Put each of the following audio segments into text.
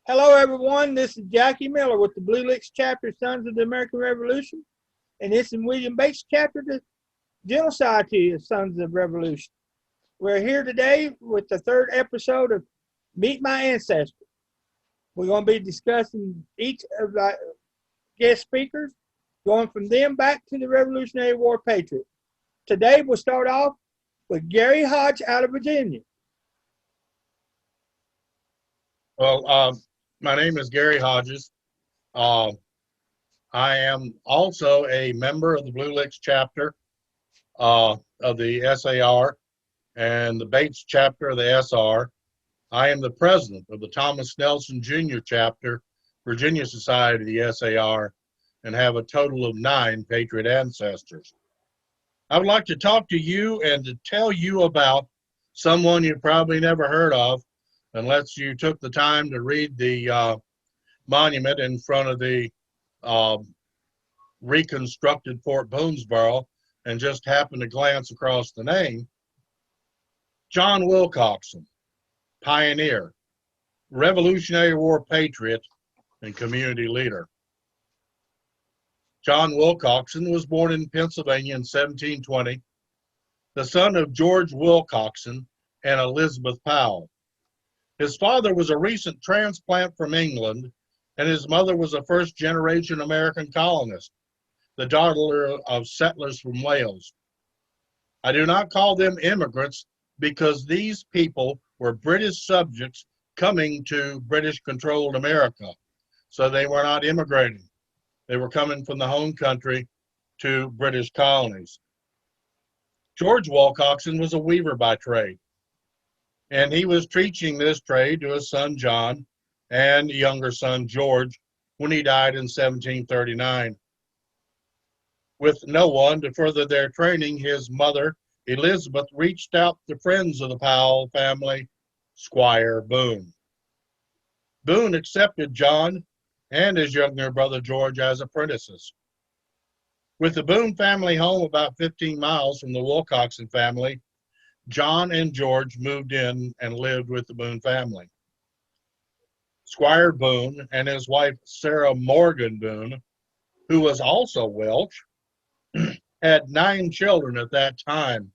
Hello, everyone. This is Jackie Miller with the Blue Licks chapter, Sons of the American Revolution, and this is William Bates chapter, the Genocide of Sons of the Revolution. We're here today with the third episode of Meet My Ancestor. We're going to be discussing each of the guest speakers, going from them back to the Revolutionary War patriot. Today, we'll start off with Gary Hodge out of Virginia. Well, my name is Gary Hodges. I am also a member of the Blue Licks chapter of the SAR and the Bates chapter of the SR. I am the president of the Thomas Nelson Jr. chapter, Virginia Society of the SAR, and have a total of 9 patriot ancestors. I would like to talk to you and to tell you about someone you probably never heard of, unless you took the time to read the monument in front of the reconstructed Fort Boonesborough and just happened to glance across the name. John Wilcoxon, pioneer, Revolutionary War patriot, and community leader. John Wilcoxon was born in Pennsylvania in 1720, the son of George Wilcoxon and Elizabeth Powell. His father was a recent transplant from England, and his mother was a first-generation American colonist, the daughter of settlers from Wales. I do not call them immigrants because these people were British subjects coming to British-controlled America, so they were not immigrating. They were coming from the home country to British colonies. George Wilcoxon was a weaver by trade, and he was teaching this trade to his son John and younger son George when he died in 1739. With no one to further their training, his mother, Elizabeth, reached out to friends of the Powell family, Squire Boone. Boone accepted John and his younger brother George as apprentices. With the Boone family home about 15 miles from the Wilcoxon family, John and George moved in and lived with the Boone family. Squire Boone and his wife Sarah Morgan Boone, who was also Welsh, had 9 children at that time,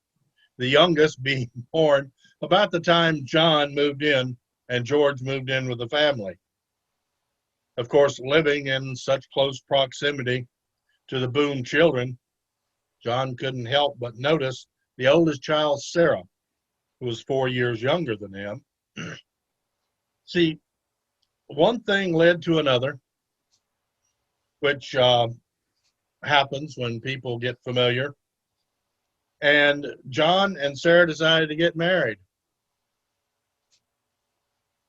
the youngest being born about the time John moved in and George moved in with the family. Of course, living in such close proximity to the Boone children, John couldn't help but notice the oldest child, Sarah, who was 4 years younger than him. See, one thing led to another, which happens when people get familiar. And John and Sarah decided to get married.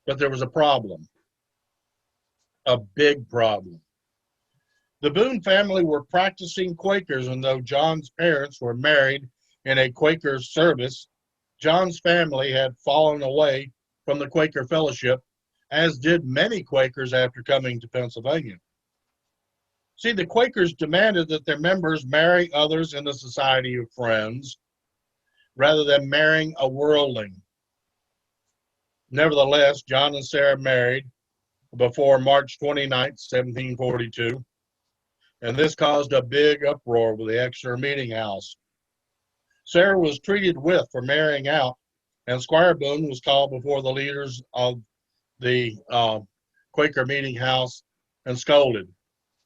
But there was a problem, a big problem. The Boone family were practicing Quakers, and though John's parents were married in a Quaker service, John's family had fallen away from the Quaker fellowship, as did many Quakers after coming to Pennsylvania. See, the Quakers demanded that their members marry others in the Society of Friends rather than marrying a worldling. Nevertheless, John and Sarah married before March 29, 1742, and this caused a big uproar with the Exeter Meeting House. Sarah was treated with for marrying out, and Squire Boone was called before the leaders of the Quaker Meeting House and scolded.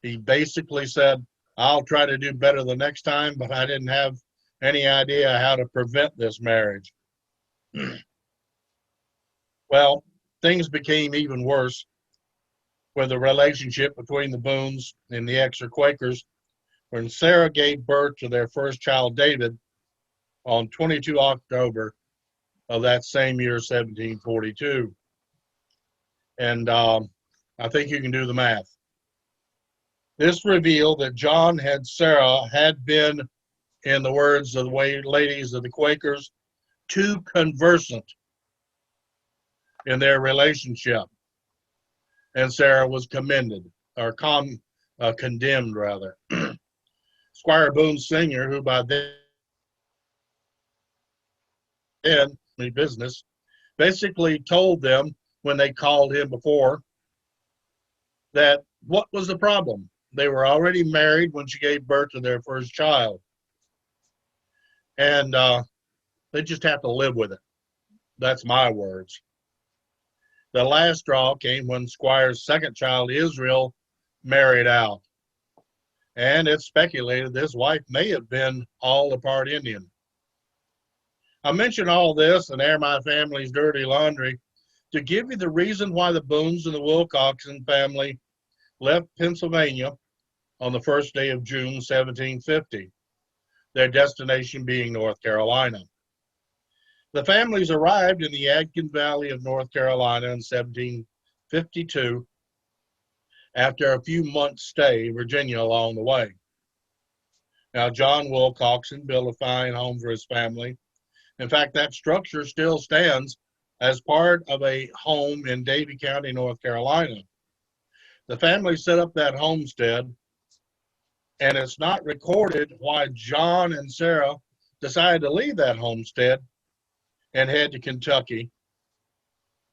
He basically said, "I'll try to do better the next time, but I didn't have any idea how to prevent this marriage." Well, things became even worse with the relationship between the Boones and the Exeter Quakers when Sarah gave birth to their first child, David, on 22 October of that same year, 1742. And I think you can do the math. This revealed that John and Sarah had been, in the words of the ladies of the Quakers, too conversant in their relationship. And Sarah was commended, or condemned, rather. Squire Boone Sr., who by then business, basically told them when they called him before that what was the problem? They were already married when she gave birth to their first child. And they just have to live with it. That's my words. The last straw came when Squire's second child, Israel, married out. And it's speculated this wife may have been all a part Indian. I mention all this and air my family's dirty laundry to give you the reason why the Boones and the Wilcoxon family left Pennsylvania on the first day of June 1750, their destination being North Carolina. The families arrived in the Yadkin Valley of North Carolina in 1752 after a few months' stay in Virginia along the way. Now, John Wilcoxon built a fine home for his family. In fact, that structure still stands as part of a home in Davie County, North Carolina. The family set up that homestead, and it's not recorded why John and Sarah decided to leave that homestead and head to Kentucky.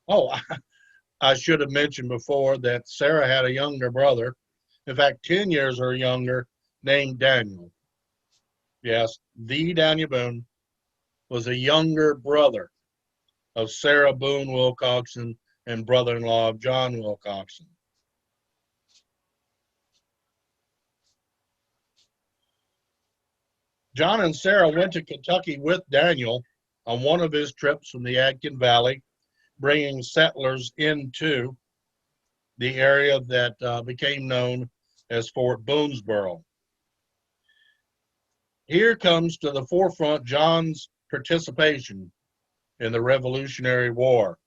Oh, I should have mentioned before that Sarah had a younger brother, in fact, 10 years her younger, named Daniel. Yes, the Daniel Boone was a younger brother of Sarah Boone Wilcoxon and brother-in-law of John Wilcoxon. John and Sarah went to Kentucky with Daniel on one of his trips from the Yadkin Valley, bringing settlers into the area that became known as Fort Boonesboro. Here comes to the forefront John's participation in the Revolutionary War.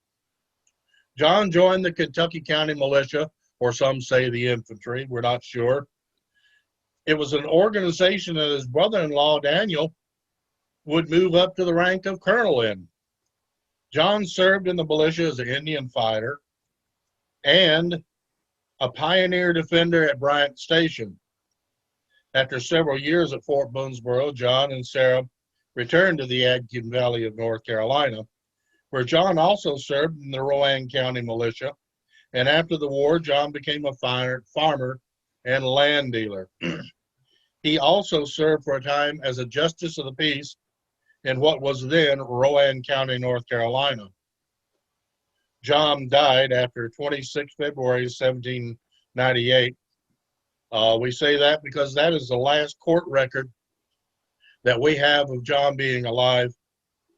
John joined the Kentucky County Militia, or some say the infantry, we're not sure. It was an organization that his brother-in-law, Daniel, would move up to the rank of colonel in. John served in the militia as an Indian fighter and a pioneer defender at Bryant Station. After several years at Fort Boonesboro, John and Sarah returned to the Yadkin Valley of North Carolina, where John also served in the Rowan County Militia. And after the war, John became a farmer and land dealer. He also served for a time as a justice of the peace in what was then Rowan County, North Carolina. John died after 26 February 1798. We say that because that is the last court record that we have of John being alive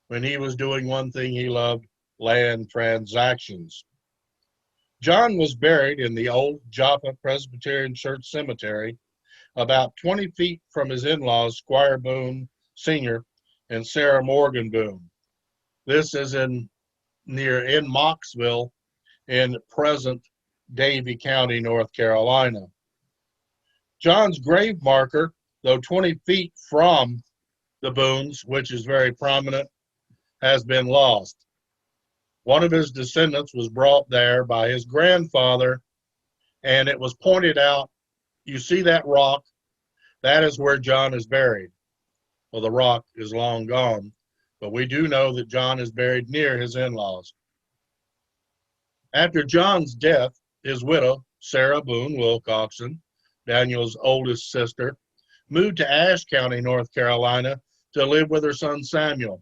when he was doing one thing he loved, land transactions. John was buried in the old Joppa Presbyterian Church Cemetery, about 20 feet from his in-laws, Squire Boone Sr. and Sarah Morgan Boone. This is in Mocksville in present Davie County, North Carolina. John's grave marker, though 20 feet from the Boones, which is very prominent, has been lost. One of his descendants was brought there by his grandfather, and it was pointed out, you see that rock? That is where John is buried. Well, the rock is long gone, but we do know that John is buried near his in-laws. After John's death, his widow, Sarah Boone Wilcoxon, Daniel's oldest sister, moved to Ashe County, North Carolina, to live with her son Samuel.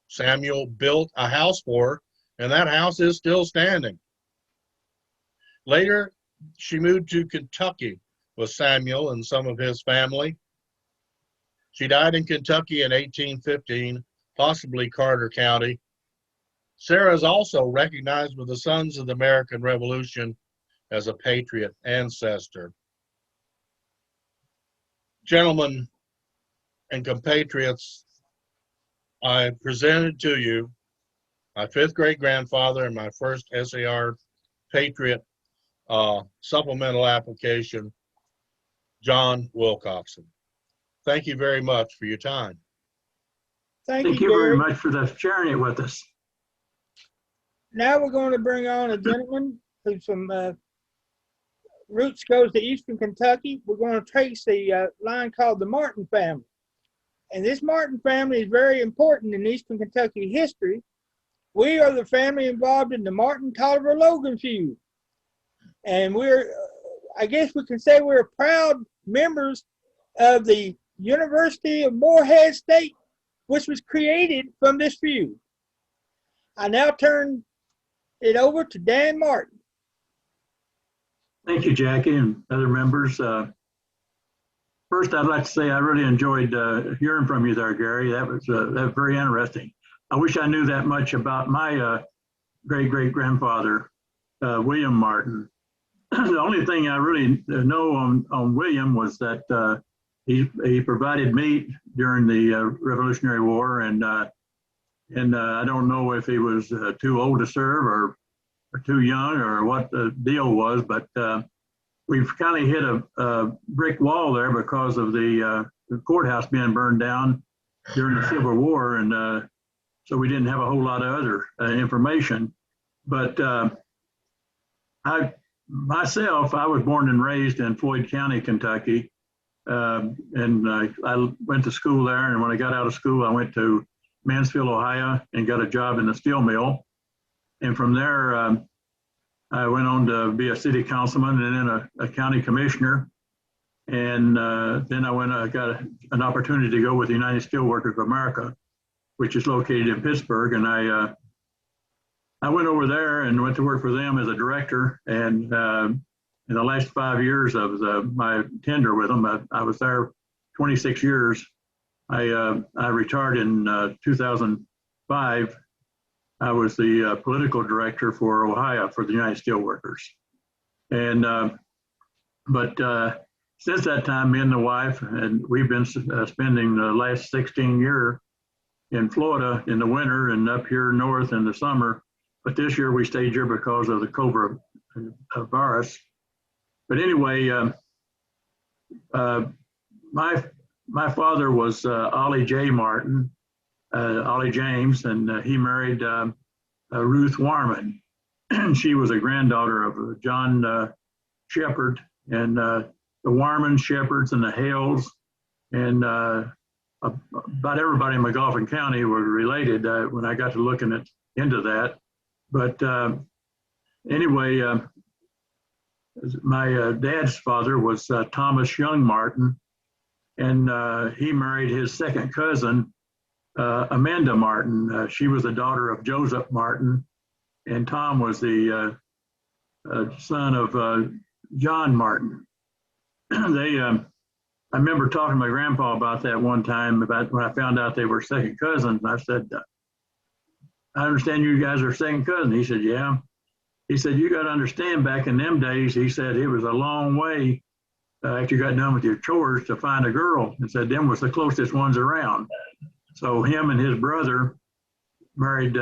Samuel built a house for her, and that house is still standing. Later, she moved to Kentucky with Samuel and some of his family. She died in Kentucky in 1815, possibly Carter County. Sarah is also recognized with the Sons of the American Revolution as a patriot ancestor. Gentlemen and compatriots, I presented to you my fifth great-grandfather and my first SAR Patriot supplemental application, John Wilcoxon. Thank you very much for your time. Thank you very Gary. much for sharing it with us. Now we're going to bring on a gentleman who's from roots goes to Eastern Kentucky. We're going to trace the line called the Martin family. And this Martin family is very important in Eastern Kentucky history. We are the family involved in the Martin-Tolliver-Logan feud. And we're I guess we can say we're proud members of the University of Morehead State, which was created from this feud. I now turn it over to Dan Martin. Thank you, Jackie, and other members. First, I'd like to say I really enjoyed hearing from you there, Gary. That was very interesting. I wish I knew that much about my great-great-grandfather, William Martin. The only thing I really know on William was that he provided meat during the Revolutionary War, and I don't know if he was too old to serve or too young or what the deal was, but we've kind of hit a brick wall there because of the courthouse being burned down during the Civil War, and so we didn't have a whole lot of other information. But I was born and raised in Floyd County, Kentucky, and I went to school there. And when I got out of school, I went to Mansfield, Ohio, and got a job in the steel mill. And from there, I went on to be a city councilman and then a county commissioner. And then I got an opportunity to go with the United Steelworkers of America, which is located in Pittsburgh. And I went over there and went to work for them as a director. And in the last 5 years of my tenure with them, I was there 26 years. I retired in 2005. I was the political director for Ohio for the United Steelworkers. And, but since that time, me and the wife, and we've been spending the last 16 years in Florida in the winter and up here north in the summer. But this year we stayed here because of the COVID virus. But anyway, my father was Ollie J. Martin, Ollie James, and he married Ruth Warman. She was a granddaughter of John Shepherd, and the Warman, Shepherds, and the Hales, and about everybody in McGoffin County were related when I got to looking into that. But anyway, my dad's father was Thomas Young Martin, and he married his second cousin, Amanda Martin. She was the daughter of Joseph Martin, and Tom was the son of John Martin. I remember talking to my grandpa about that one time, about when I found out they were second cousins. And I said, I understand you guys are second cousins. He said, yeah. He said, you got to understand, back in them days, he said, it was a long way after you got done with your chores to find a girl. And said, them was the closest ones around. So him and his brother married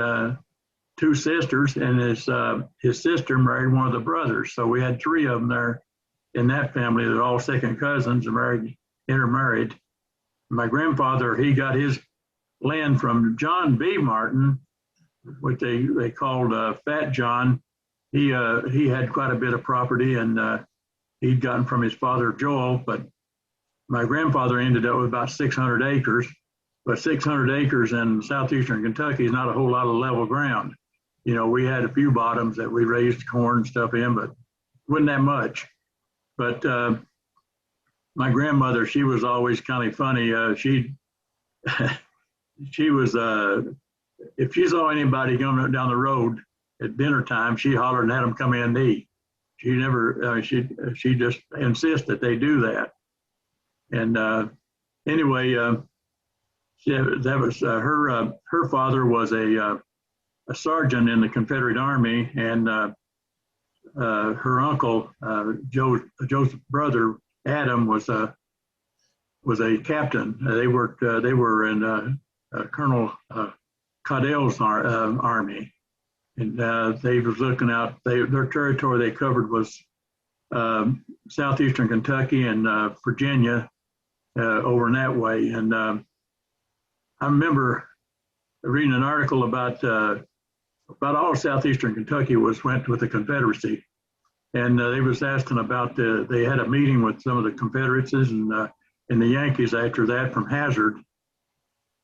two sisters, and his sister married one of the brothers. So we had three of them there in that family. They're all second cousins and intermarried. My grandfather, he got his land from John B. Martin, what they called Fat John. He had quite a bit of property, and he'd gotten from his father Joel. But my grandfather ended up with about 600 acres. But 600 acres in southeastern Kentucky is not a whole lot of level ground. You know, we had a few bottoms that we raised corn and stuff in, but wasn't that much. But my grandmother, she was always kind of funny. She was, if she saw anybody going down the road at dinner time, she hollered and had them come in and eat. She never, she just insists that they do that. And anyway, that was her father was a sergeant in the Confederate Army, and her uncle, Joe's brother Adam, was a captain. They were in Colonel Caudell's army, and they was looking out. Their territory they covered was southeastern Kentucky and Virginia, over in that way. And I remember reading an article about all southeastern Kentucky went with the Confederacy, and they was asking about they had a meeting with some of the Confederates and the Yankees after that from Hazard,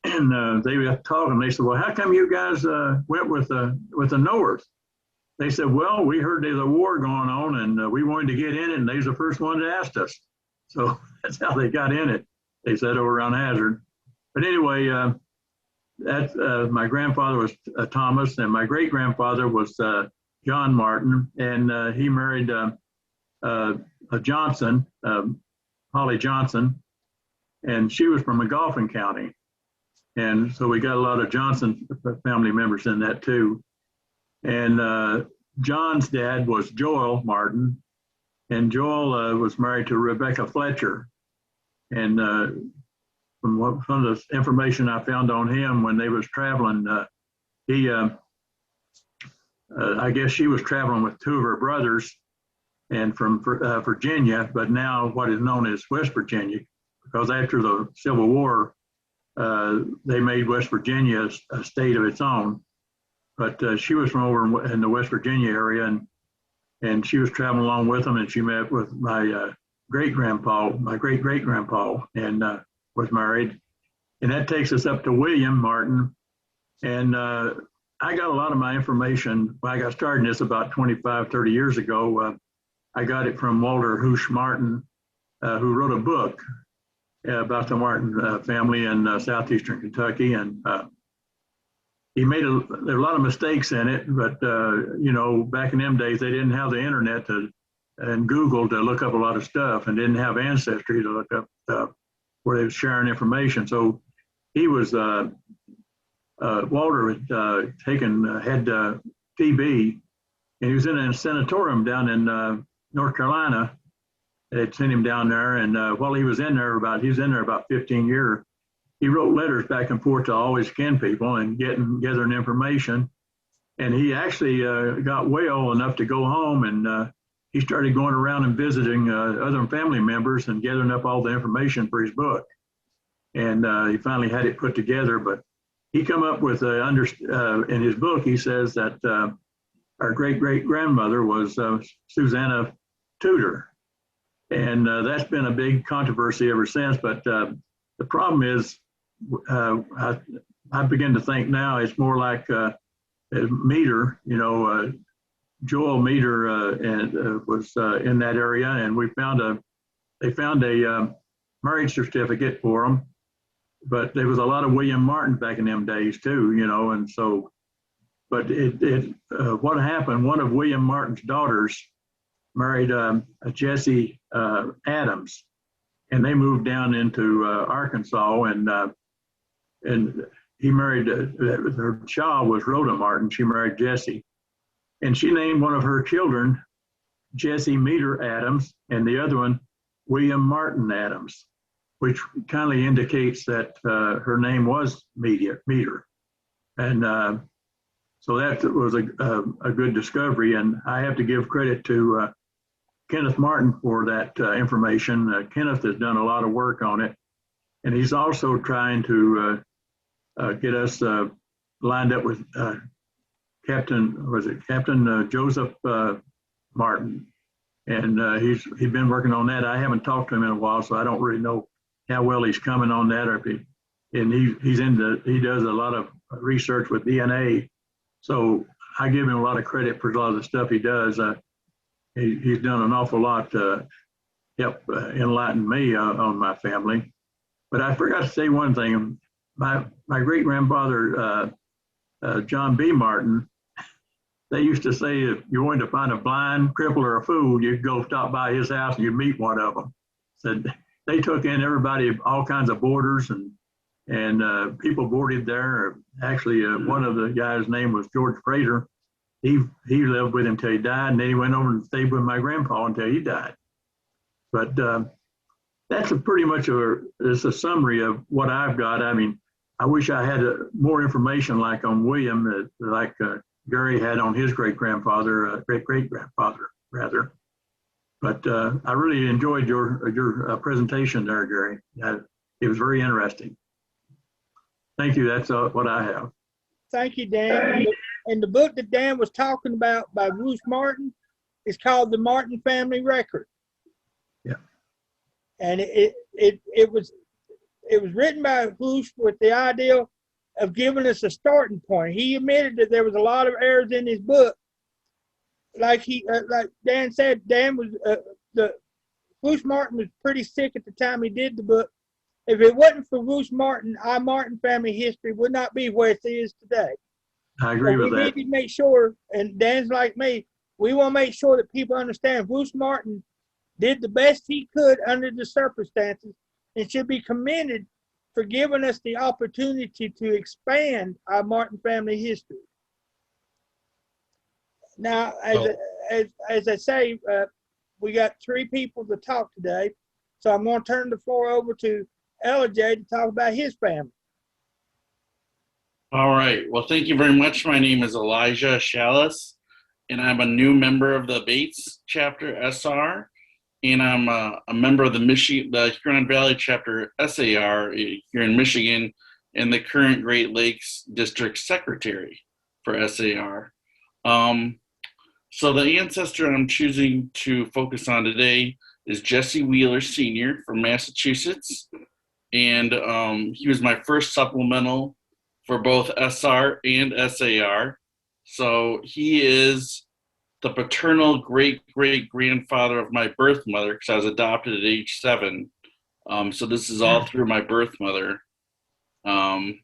and they were talking. They said, "Well, how come you guys went with the North?" they said, well, we heard there's a war going on and we wanted to get in it, and they was the first one that asked us. So that's how they got in it. They said over around Hazard. But anyway, my grandfather was Thomas, and my great grandfather was John Martin, and he married a Johnson, Holly Johnson, and she was from Godolphin County. And so we got a lot of Johnson family members in that too. And John's dad was Joel Martin, and Joel was married to Rebecca Fletcher. And from some of the information I found on him when they was traveling, I guess she was traveling with two of her brothers, and from Virginia, but now what is known as West Virginia, because after the Civil War, they made West Virginia a state of its own. But she was from over in the West Virginia area, and she was traveling along with them, and she met with my great-grandpa, my great-great-grandpa, and was married. And that takes us up to William Martin. And I got a lot of my information when I got started in this about 25, 30 years ago. I got it from Walter Hoosh Martin, who wrote a book about the Martin family in southeastern Kentucky. And he made there were a lot of mistakes in it, but you know, back in them days, they didn't have the internet and Google to look up a lot of stuff, and didn't have Ancestry to look up stuff where they were sharing information. So he was, Walter had had TB, and he was in a sanatorium down in North Carolina. They'd sent him down there, and while he was in there about 15 years. He wrote letters back and forth to all his kin people and gathering information. And he actually got well enough to go home, and he started going around and visiting other family members and gathering up all the information for his book. And he finally had it put together, but he come up with in his book, he says that our great-great-grandmother was Susanna Tudor. And that's been a big controversy ever since. But the problem is, I begin to think now it's more like Meter, you know, Joel Meter was in that area, and they found a marriage certificate for him. But there was a lot of William Martin back in them days too, you know, and so, but what happened, one of William Martin's daughters married Jesse Adams, and they moved down into Arkansas, and he married, her child was Rhoda Martin. She married Jesse, and she named one of her children Jesse Meter Adams, and the other one William Martin Adams, which kind of indicates that her name was Meter. And so that was a good discovery, and I have to give credit to Kenneth Martin for that information. Kenneth has done a lot of work on it, and he's also trying to get us lined up with Captain Joseph Martin, and he's been working on that. I haven't talked to him in a while, so I don't really know how well he's coming on that, or if he does a lot of research with DNA, so I give him a lot of credit for a lot of the stuff he does. He's done an awful lot to help enlighten me on my family. But I forgot to say one thing. My great grandfather, John B. Martin, they used to say if you're going to find a blind, cripple, or a fool, you'd go stop by his house and you'd meet one of them. Said they took in everybody, all kinds of boarders, and people boarded there. Actually, one of the guys' name was George Fraser. He lived with him until he died, and then he went over and stayed with my grandpa until he died. But that's pretty much it's a summary of what I've got. I mean, I wish I had more information like on William, like Gary had on his great-grandfather, great-great-grandfather, rather. But I really enjoyed your presentation there, Gary. It was very interesting. Thank you. That's what I have. Thank you, Dan. And the book that Dan was talking about by Bruce Martin is called The Martin Family Record. Yeah. And it was written by Bruce with the idea of giving us a starting point. He admitted that there was a lot of errors in his book, like like Dan said, Dan was the Bruce Martin was pretty sick at the time he did the book. If it wasn't for Bruce Martin, our Martin family history would not be where it is today. I agree with we that. need to make sure, and Dan's like me, we want to make sure that people understand Bruce Martin did the best he could under the circumstances and should be commended for giving us the opportunity to expand our Martin family history. Now, as I say, we got 3 people to talk today, so I'm going to turn the floor over to LJ to talk about his family. All right. Well, thank you very much. My name is Elijah Shallis, and I'm a new member of the Bates chapter SR, and I'm a member of the Huron Valley chapter SAR here in Michigan, and the current Great Lakes District Secretary for SAR. So the ancestor I'm choosing to focus on today is Jesse Wheeler Sr. from Massachusetts, and he was my first supplemental for both SR and SAR. So he is the paternal great-great-grandfather of my birth mother, because I was adopted at age 7. So this is all through my birth mother. And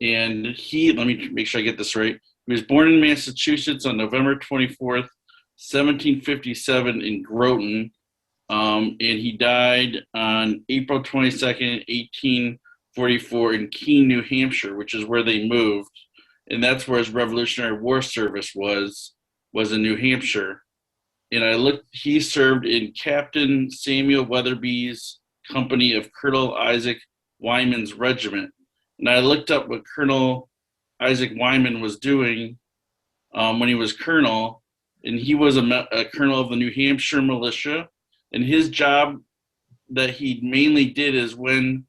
let me make sure I get this right. He was born in Massachusetts on November 24th, 1757 in Groton. And he died on April 22nd, 1844 in Keene, New Hampshire, which is where they moved. And that's where his Revolutionary War service was in New Hampshire. And he served in Captain Samuel Weatherby's company of Colonel Isaac Wyman's regiment. And I looked up what Colonel Isaac Wyman was doing when he was colonel, and he was a colonel of the New Hampshire militia. And his job that he mainly did is when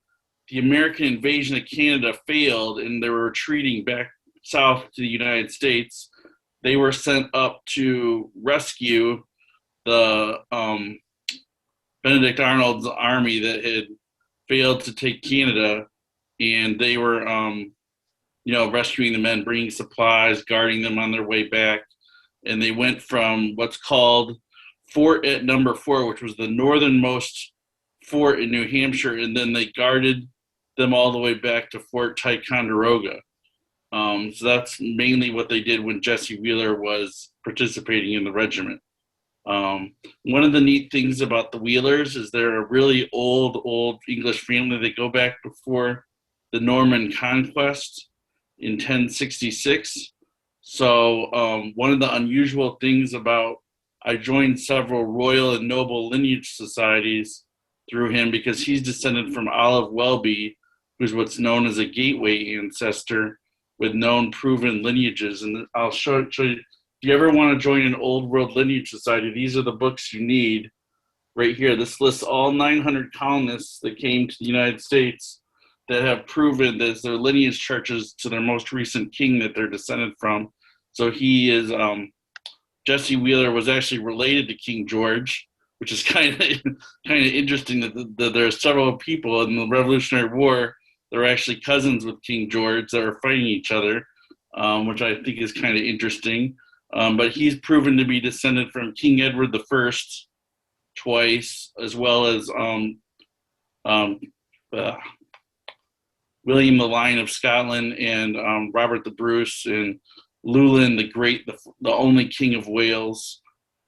the American invasion of Canada failed and they were retreating back south to the United States, they were sent up to rescue the Benedict Arnold's army that had failed to take Canada. And they were, rescuing the men, bringing supplies, guarding them on their way back. And they went from what's called Fort at Number 4, which was the northernmost fort in New Hampshire, and then they guarded them all the way back to Fort Ticonderoga. So that's mainly what they did when Jesse Wheeler was participating in the regiment. One of the neat things about the Wheelers is they're a really old English family. They go back before the Norman Conquest in 1066. So one of the unusual things about, I joined several royal and noble lineage societies through him because he's descended from Olive Welby, who's what's known as a gateway ancestor with known proven lineages. And I'll show you, if you ever want to join an old world lineage society, these are the books you need right here. This lists all 900 colonists that came to the United States that have proven that their lineage churches to their most recent king that they're descended from. So he is, Jesse Wheeler was actually related to King George, which is kind of interesting that there are several people in the Revolutionary War that are actually cousins with King George that are fighting each other, which I think is kind of interesting. But he's proven to be descended from King Edward I twice, as well as William the Lion of Scotland and Robert the Bruce and Llewellyn the Great, the only King of Wales,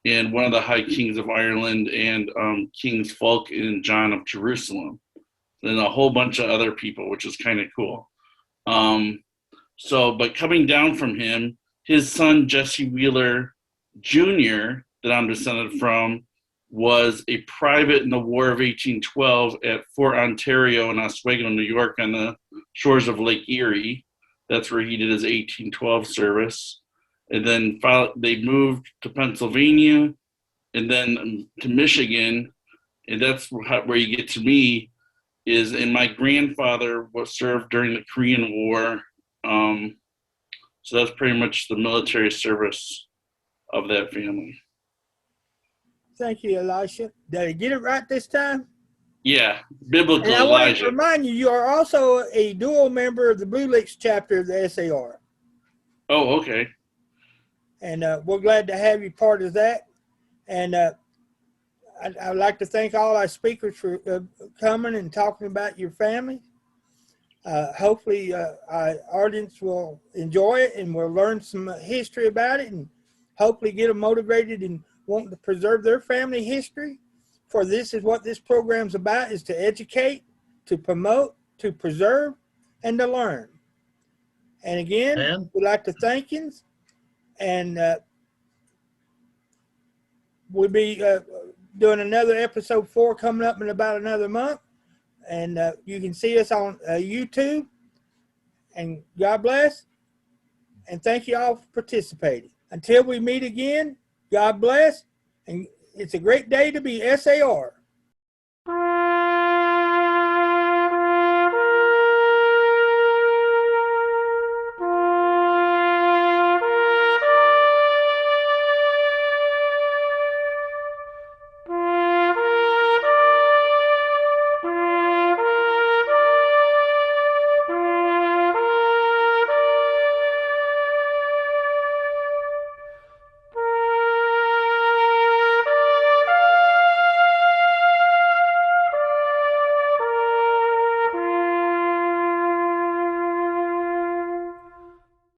and one of the High Kings of Ireland, and Kings Fulk and John of Jerusalem, and a whole bunch of other people, which is kind of cool. But coming down from him, his son Jesse Wheeler Jr., that I'm descended from, was a private in the War of 1812 at Fort Ontario in Oswego, New York, on the shores of Lake Erie. That's where he did his 1812 service. And then they moved to Pennsylvania and then to Michigan. And that's where you get to me, and my grandfather was served during the Korean War. So that's pretty much the military service of that family. Thank you, Elisha. Did I get it right this time? Yeah, biblical and I want Elijah. to remind you, you are also a dual member of the Blue Licks chapter of the SAR. Oh, okay. And we're glad to have you part of that. And I'd like to thank all our speakers for coming and talking about your family. Hopefully our audience will enjoy it and will learn some history about it, and hopefully get them motivated and wanting to preserve their family history. For this is what this program's about, is to educate, to promote, to preserve, and to learn. And again, we'd like to thank you. And we'll be doing another episode 4 coming up in about another month. And you can see us on YouTube. And God bless. And thank you all for participating. Until we meet again, God bless. And it's a great day to be SAR.